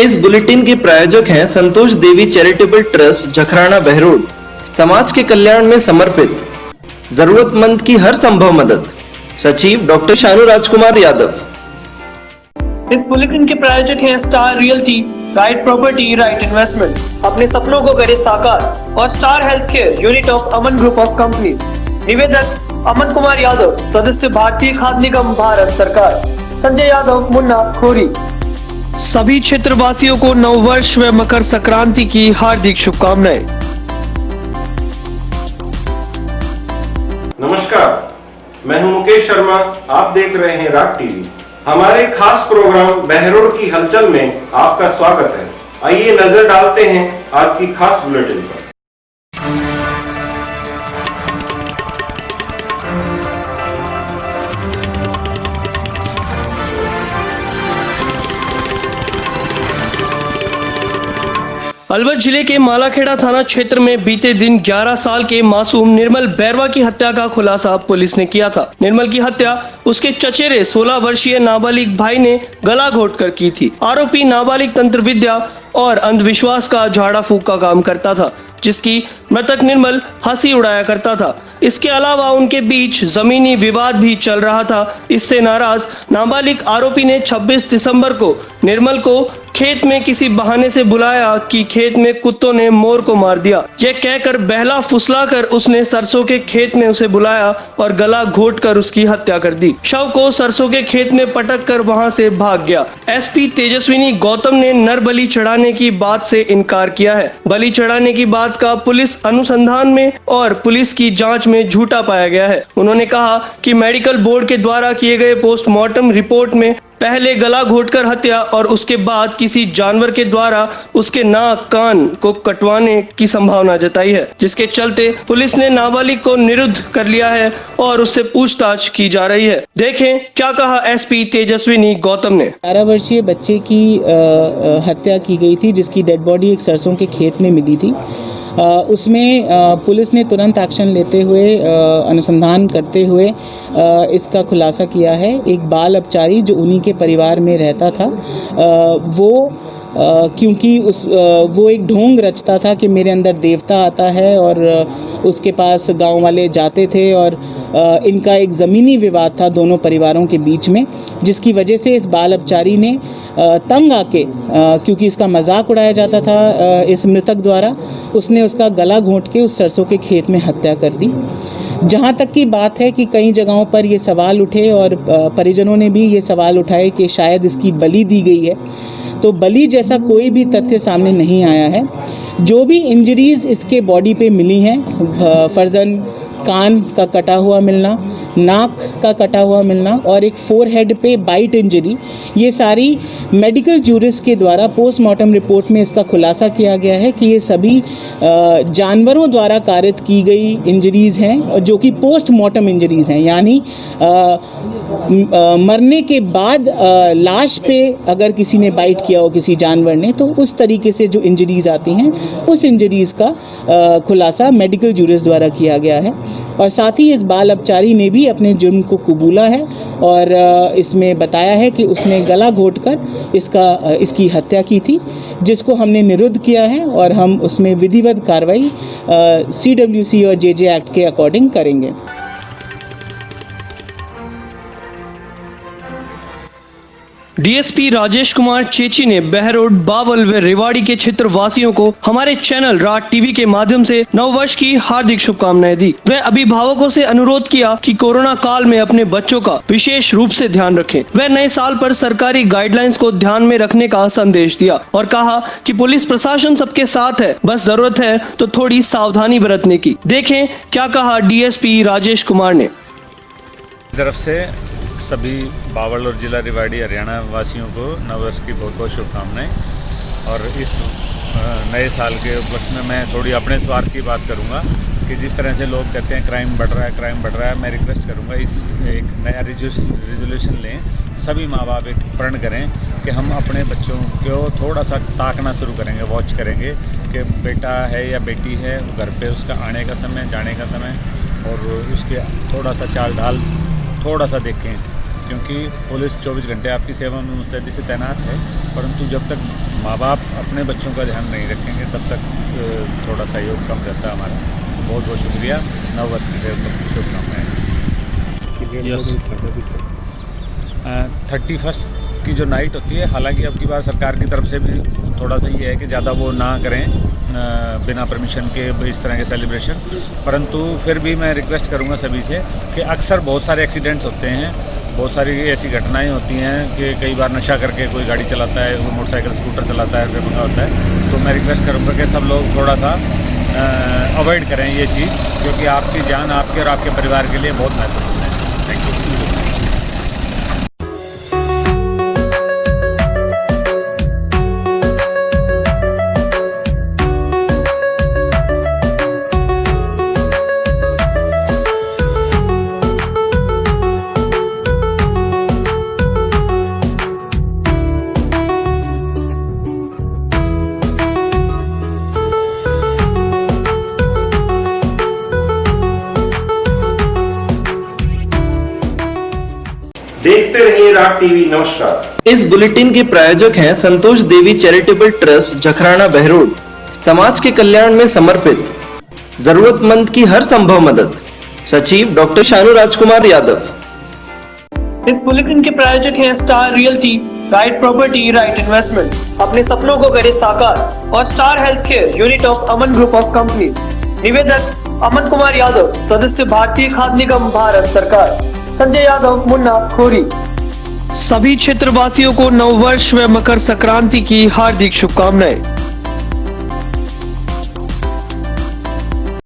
इस बुलेटिन के प्रायोजक हैं संतोष देवी चैरिटेबल ट्रस्ट जखराना बहरोड। समाज के कल्याण में समर्पित, जरूरतमंद की हर संभव मदद। सचिव डॉक्टर शानू राजकुमार यादव। इस बुलेटिन के प्रायोजक हैं star realty, right property, right investment. अपने सपनों को करे साकार। और star health care unit of Aman group of company. निवेदक अमन कुमार यादव, सदस्य भारतीय खाद्य निगम भारत सरकार। संजय यादव, मुन्ना खोरी। सभी क्षेत्रवासियों को नववर्ष व मकर संक्रांति की हार्दिक शुभकामनाएं। नमस्कार, मैं हूं मुकेश शर्मा। आप देख रहे हैं राग टीवी। हमारे खास प्रोग्राम बहरोड की हलचल में आपका स्वागत है। आइए नजर डालते हैं आज की खास बुलेटिन पर। अलवर जिले के मालाखेड़ा थाना क्षेत्र में बीते दिन 11 साल के मासूम निर्मल बैरवा की हत्या का खुलासा पुलिस ने किया था। निर्मल की हत्या उसके चचेरे 16 वर्षीय नाबालिग भाई ने गला घोटकर की थी। आरोपी नाबालिग तंत्र विद्या और अंधविश्वास का झाड़ा फूक का काम करता था, जिसकी मृतक निर्मल हंसी उड़ाया करता था। इसके अलावा उनके बीच जमीनी विवाद भी चल रहा था। इससे नाराज नाबालिग आरोपी ने 26 दिसंबर को निर्मल को खेत में किसी बहाने से बुलाया कि खेत में कुत्तों ने मोर को मार दिया। यह कहकर बहला फुसलाकर उसने सरसों के खेत में उसे बुलाया और गला घोटकर उसकी हत्या कर दी। शव को सरसों के खेत में पटक कर वहां से भाग गया। एसपी तेजस्विनी गौतम ने नर बलि चढ़ाने की बात से इनकार किया है। बलि चढ़ाने की बात का पुलिस अनुसंधान में और पुलिस की जांच में झूठा पाया गया है। उन्होंने कहा कि मेडिकल बोर्ड के द्वारा किए गए पोस्टमार्टम रिपोर्ट में पहले गला घोटकर हत्या और उसके बाद किसी जानवर के द्वारा उसके नाक कान को कटवाने की संभावना जताई है, जिसके चलते पुलिस ने नाबालिग को निरुद्ध कर लिया है और उससे पूछताछ की जा रही है। देखें क्या कहा एसपी तेजस्विनी गौतम ने। 12 वर्षीय बच्चे की हत्या की गई थी, जिसकी डेड बॉडी एक सरसों के खेत में मिली थी। उसमें पुलिस ने तुरंत एक्शन लेते हुए अनुसंधान करते हुए इसका खुलासा किया है। एक बाल अपचारी जो उन्हीं के परिवार में रहता था, क्योंकि वो एक ढोंग रचता था कि मेरे अंदर देवता आता है, और उसके पास गांव वाले जाते थे और इनका एक ज़मीनी विवाद था दोनों परिवारों के बीच में, जिसकी वजह से इस बाल अपचारी ने तंग आके, क्योंकि इसका मजाक उड़ाया जाता था इस मृतक द्वारा, उसने उसका गला घोंट के उस सरसों के खेत में हत्या कर दी। जहाँ तक की बात है कि कई जगहों पर ये सवाल उठे और परिजनों ने भी ये सवाल उठाए कि शायद इसकी बलि दी गई है, तो बलि जैसा कोई भी तथ्य सामने नहीं आया है। जो भी इंजरीज इसके बॉडी पे मिली हैं, फर्जन कान का कटा हुआ मिलना, नाक का कटा हुआ मिलना और एक फोरहेड पे बाइट इंजरी, ये सारी मेडिकल जूरिस्ट के द्वारा पोस्टमार्टम रिपोर्ट में इसका खुलासा किया गया है कि ये सभी जानवरों द्वारा कारित की गई इंजरीज़ हैं, जो कि पोस्टमार्टम इंजरीज़ हैं, यानी मरने के बाद लाश पे अगर किसी ने बाइट किया हो किसी जानवर ने, तो उस तरीके से जो इंजरीज़ आती हैं, उस इंजरीज़ का खुलासा मेडिकल जूरिस्ट द्वारा किया गया है। और साथ ही इस बाल अपचारी ने भी अपने जुर्म को कबूला है और इसमें बताया है कि उसने गला घोटकर इसकी हत्या की थी, जिसको हमने निरुद्ध किया है और हम उसमें विधिवत कार्रवाई CWC और JJ एक्ट के अकॉर्डिंग करेंगे। डीएसपी राजेश कुमार चेची ने बहरोड, बावल व रेवाड़ी के क्षेत्र वासियों को हमारे चैनल राग टीवी के माध्यम से नववर्ष की हार्दिक शुभकामनाएं दी। वे अभिभावकों से अनुरोध किया कि कोरोना काल में अपने बच्चों का विशेष रूप से ध्यान रखें। वे नए साल पर सरकारी गाइडलाइंस को ध्यान में रखने का संदेश दिया और कहा कि पुलिस प्रशासन सबके साथ है, बस जरूरत है तो थोड़ी सावधानी बरतने की। देखें क्या कहा डीएसपी राजेश कुमार ने। तरफ से सभी बावल और जिला रेवाड़ी हरियाणा वासियों को नववर्ष की बहुत बहुत शुभकामनाएं। और इस नए साल के उपलक्ष्य में मैं थोड़ी अपने स्वार्थ की बात करूंगा कि जिस तरह से लोग कहते हैं क्राइम बढ़ रहा है, मैं रिक्वेस्ट करूंगा इस एक नया रिजोल्यूशन लें। सभी माँ बाप एक प्रण करें कि हम अपने बच्चों को थोड़ा सा ताकना शुरू करेंगे, वॉच करेंगे कि बेटा है या बेटी है, घर पे उसका आने का समय, जाने का समय, और उसके थोड़ा सा चाल ढाल थोड़ा सा देखें, क्योंकि पुलिस 24 घंटे आपकी सेवा में मुस्तैदी से तैनात है, परंतु जब तक माँ बाप अपने बच्चों का ध्यान नहीं रखेंगे तब तक थोड़ा सहयोग कम रहता है हमारा। बहुत बहुत शुक्रिया। नव वर्ष की शुभकामनाएं। 31st की जो नाइट होती है, हालांकि अब की बार सरकार की तरफ से भी थोड़ा सा ये है कि ज़्यादा वो ना करें बिना परमिशन के इस तरह के सेलिब्रेशन, परंतु फिर भी मैं रिक्वेस्ट करूंगा सभी से कि अक्सर बहुत सारे एक्सीडेंट्स होते हैं, बहुत सारी ऐसी घटनाएं होती हैं कि कई बार नशा करके कोई गाड़ी चलाता है, कोई मोटरसाइकिल स्कूटर चलाता है, बेपंगा होता है। तो मैं रिक्वेस्ट करूंगा कि सब लोग थोड़ा सा अवॉइड करें ये चीज़, क्योंकि आपकी जान आपके और आपके परिवार के लिए बहुत महत्वपूर्ण है। Thank you. देखते रहिए राग टीवी। नमस्कार। इस बुलेटिन के प्रायोजक हैं संतोष देवी चैरिटेबल ट्रस्ट जखराना बहरोड, समाज के कल्याण में समर्पित, जरूरतमंद की हर संभव मदद। सचिव डॉक्टर शानू राजकुमार यादव। इस बुलेटिन के प्रायोजक हैं star realty, right property, right investment. अपने सपनों को करे साकार। और star health care, unit of Aman group of company. निवेदक अमन कुमार यादव, सदस्य भारतीय खाद्य निगम, भारत सरकार। संजय यादव, मुन्ना खोरी। सभी क्षेत्रवासियों को नव वर्ष व मकर संक्रांति की हार्दिक शुभकामनाएं।